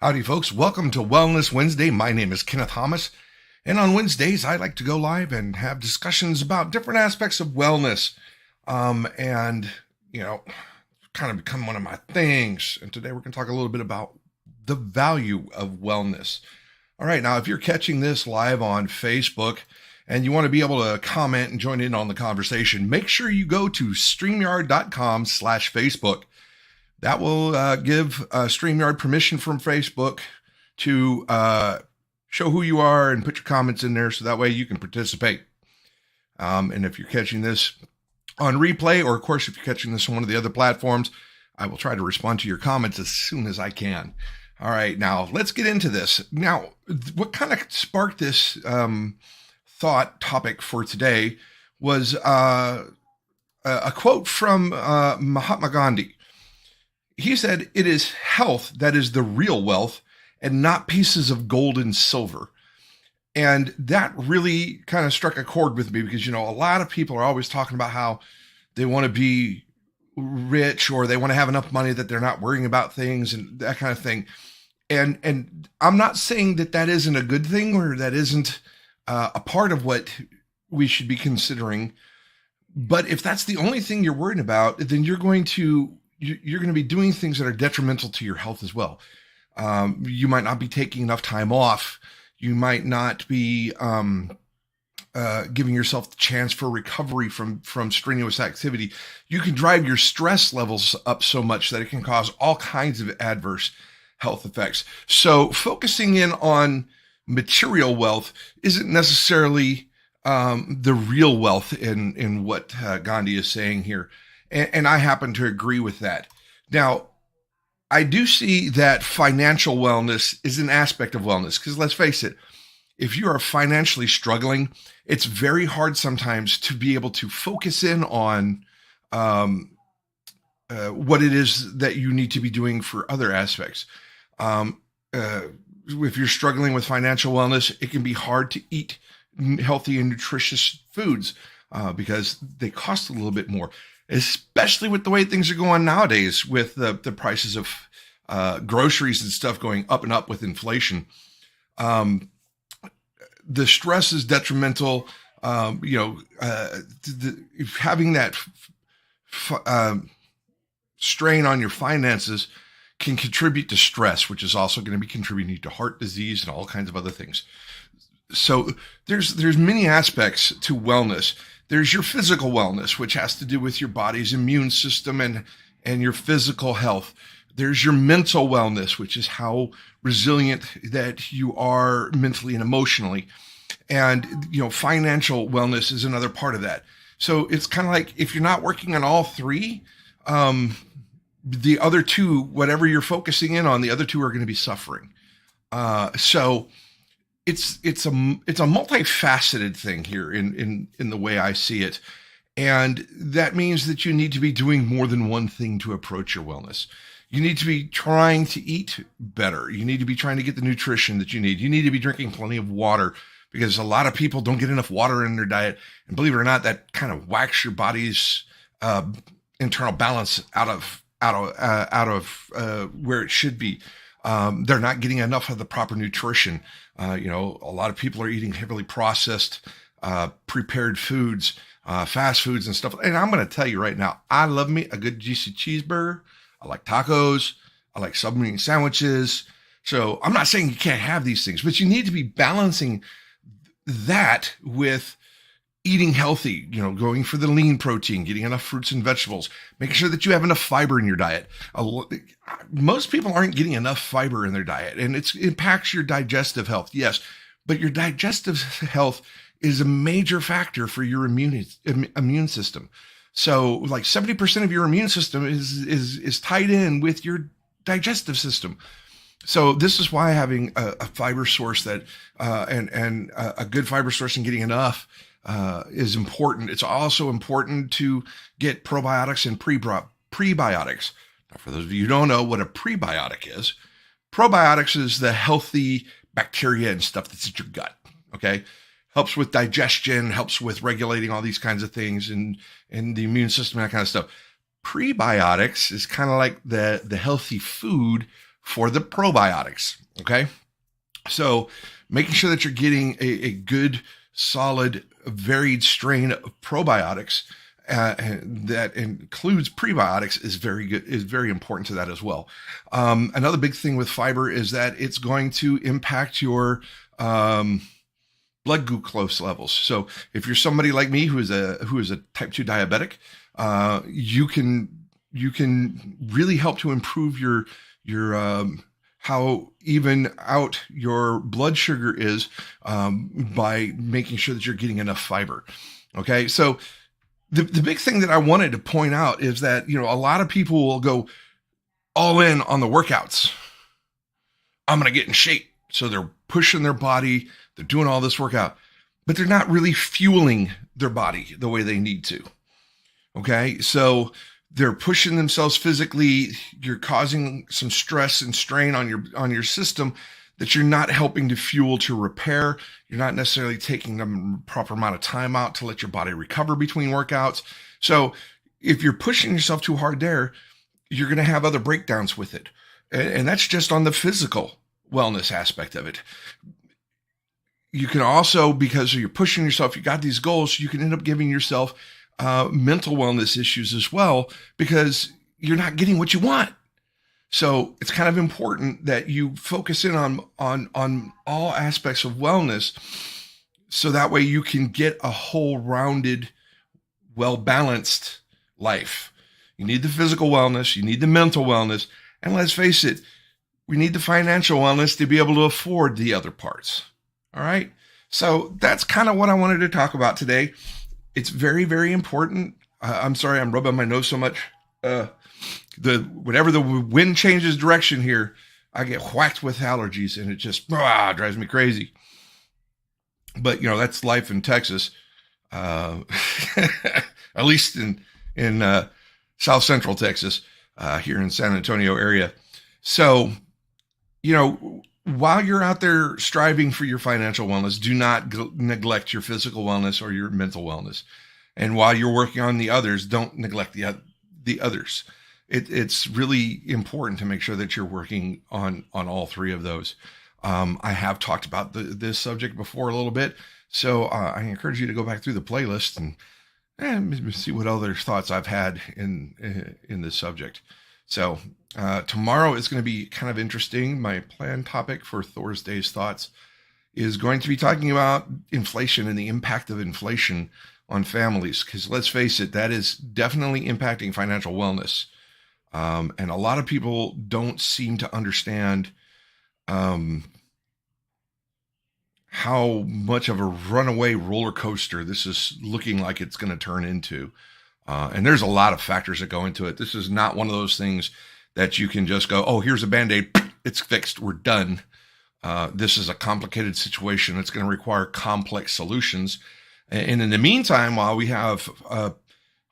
Howdy, folks. Welcome to Wellness Wednesday. My name is Kenneth Thomas. And on Wednesdays, I like to go live and have discussions about different aspects of wellness. And, kind of become one of my things. And today we're going to talk a little bit about the value of wellness. All right. Now, if you're catching this live on Facebook and you want to be able to comment and join in on the conversation, make sure you go to streamyard.com/Facebook. That will give StreamYard permission from Facebook to show who you are and put your comments in there so that way you can participate. And if you're catching this on replay, or of course, if you're catching this on one of the other platforms, I will try to respond to your comments as soon as I can. All right, now let's get into this. Now, what kind of sparked this thought topic for today was a quote from Mahatma Gandhi. He said, "It is health that is the real wealth and not pieces of gold and silver." And that really kind of struck a chord with me because, a lot of people are always talking about how they want to be rich or they want to have enough money that they're not worrying about things and that kind of thing. And I'm not saying that that isn't a good thing or that isn't a part of what we should be considering. But if that's the only thing you're worried about, then you're going to be doing things that are detrimental to your health as well. You might not be taking enough time off. You might not be giving yourself the chance for recovery from strenuous activity. You can drive your stress levels up so much that it can cause all kinds of adverse health effects. So focusing in on material wealth isn't necessarily the real wealth in what Gandhi is saying here. And I happen to agree with that. Now, I do see that financial wellness is an aspect of wellness because let's face it, if you are financially struggling, it's very hard sometimes to be able to focus in on what it is that you need to be doing for other aspects. If you're struggling with financial wellness, it can be hard to eat healthy and nutritious foods because they cost a little bit more, especially with the way things are going nowadays with the prices of groceries and stuff going up and up with inflation. The stress is detrimental. Having that strain on your finances can contribute to stress, which is also going to be contributing to heart disease and all kinds of other things. So there's many aspects to wellness. There's your physical wellness, which has to do with your body's immune system and your physical health. There's your mental wellness, which is how resilient that you are mentally and emotionally. And, financial wellness is another part of that. So it's kind of like if you're not working on all three, the other two, whatever you're focusing in on, the other two are going to be suffering. So it's a multifaceted thing here in the way I see it. And that means that you need to be doing more than one thing to approach your wellness. You need to be trying to eat better. You need to be trying to get the nutrition that you need. You need to be drinking plenty of water because a lot of people don't get enough water in their diet. And believe it or not, that kind of whacks your body's internal balance out of where it should be. They're not getting enough of the proper nutrition. A lot of people are eating heavily processed, prepared foods, fast foods and stuff. And I'm going to tell you right now, I love me a good juicy cheeseburger. I like tacos. I like submarine sandwiches. So I'm not saying you can't have these things, but you need to be balancing that with eating healthy, going for the lean protein, getting enough fruits and vegetables, making sure that you have enough fiber in your diet. Most people aren't getting enough fiber in their diet, and it impacts your digestive health. Yes, but your digestive health is a major factor for your immune system. So like 70% of your immune system is tied in with your digestive system. So this is why having a fiber source that and a good fiber source and getting enough is important. It's also important to get probiotics and prebiotics. Now, for those of you who don't know what a prebiotic is, probiotics is the healthy bacteria and stuff that's in your gut. Okay. Helps with digestion, helps with regulating all these kinds of things and the immune system, that kind of stuff. Prebiotics is kind of like the healthy food for the probiotics. Okay. So making sure that you're getting a good, solid, varied strain of probiotics that includes prebiotics is very good, is very important to that as well. Another big thing with fiber is that it's going to impact your blood glucose levels. So if you're somebody like me who is a type 2 diabetic, you can really help to improve your how even out your blood sugar is by making sure that you're getting enough fiber. Okay, so the big thing that I wanted to point out is that, a lot of people will go all in on the workouts. I'm going to get in shape. So they're pushing their body, they're doing all this workout, but they're not really fueling their body the way they need to. Okay, so they're pushing themselves physically. You're causing some stress and strain on your system that you're not helping to fuel to repair. You're not necessarily taking the proper amount of time out to let your body recover between workouts. So if you're pushing yourself too hard there, you're going to have other breakdowns with it. And that's just on the physical wellness aspect of it. You can also, because you're pushing yourself, you got these goals, you can end up giving yourself mental wellness issues as well, because you're not getting what you want. So it's kind of important that you focus in on all aspects of wellness, so that way you can get a whole rounded, well-balanced life. You need the physical wellness, you need the mental wellness, and let's face it, we need the financial wellness to be able to afford the other parts. All right. So that's kind of what I wanted to talk about today. It's very, very important. I'm sorry, I'm rubbing my nose so much. Whenever the wind changes direction here, I get whacked with allergies, and it just drives me crazy. But that's life in Texas, at least in South Central Texas, here in San Antonio area. So, while you're out there striving for your financial wellness, do not neglect your physical wellness or your mental wellness. And while you're working on the others, don't neglect the others. It's really important to make sure that you're working on all three of those. I have talked about this subject before a little bit, so I encourage you to go back through the playlist and see what other thoughts I've had in this subject. So tomorrow is going to be kind of interesting. My planned topic for Thursday's thoughts is going to be talking about inflation and the impact of inflation on families, because let's face it, that is definitely impacting financial wellness. And a lot of people don't seem to understand how much of a runaway roller coaster this is looking like it's going to turn into. And there's a lot of factors that go into it. This is not one of those things that you can just go, oh, here's a Band-Aid, it's fixed, we're done. This is a complicated situation. It's going to require complex solutions. And in the meantime, while we have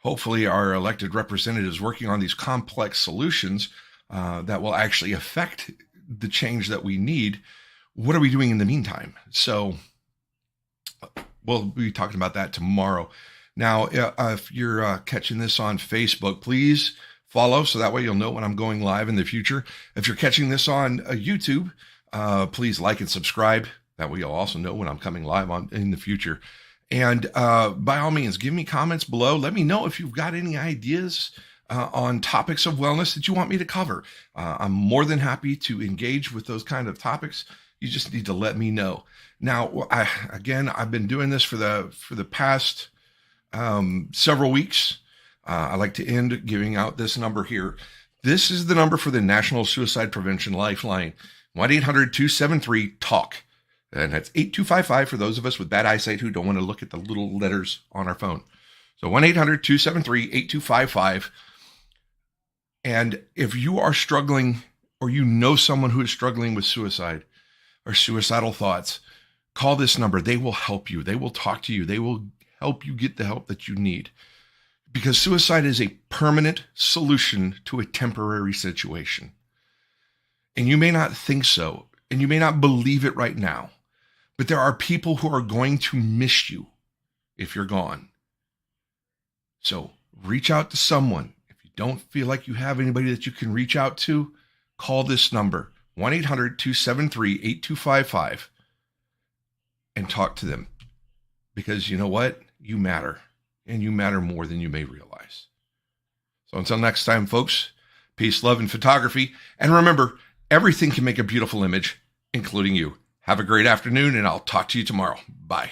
hopefully our elected representatives working on these complex solutions that will actually affect the change that we need, what are we doing in the meantime? So we'll be talking about that tomorrow. Now, if you're catching this on Facebook, please follow, so that way you'll know when I'm going live in the future. If you're catching this on YouTube, please like and subscribe. That way you'll also know when I'm coming live in the future. And by all means, give me comments below. Let me know if you've got any ideas on topics of wellness that you want me to cover. I'm more than happy to engage with those kind of topics. You just need to let me know. Now, I've been doing this for the past several weeks. I like to end giving out this number here. This is the number for the National Suicide Prevention Lifeline, 1-800-273-TALK. And that's 8255 for those of us with bad eyesight who don't want to look at the little letters on our phone. So 1-800-273-8255. And if you are struggling, or you know someone who is struggling with suicide or suicidal thoughts, call this number. They will help you. They will talk to you. They will help you get the help that you need. Because suicide is a permanent solution to a temporary situation. And you may not think so, and you may not believe it right now, but there are people who are going to miss you if you're gone. So reach out to someone. If you don't feel like you have anybody that you can reach out to, call this number, 1-800-273-8255, and talk to them. Because you know what? You matter, and you matter more than you may realize. So until next time, folks, peace, love, and photography. And remember, everything can make a beautiful image, including you. Have a great afternoon, and I'll talk to you tomorrow. Bye.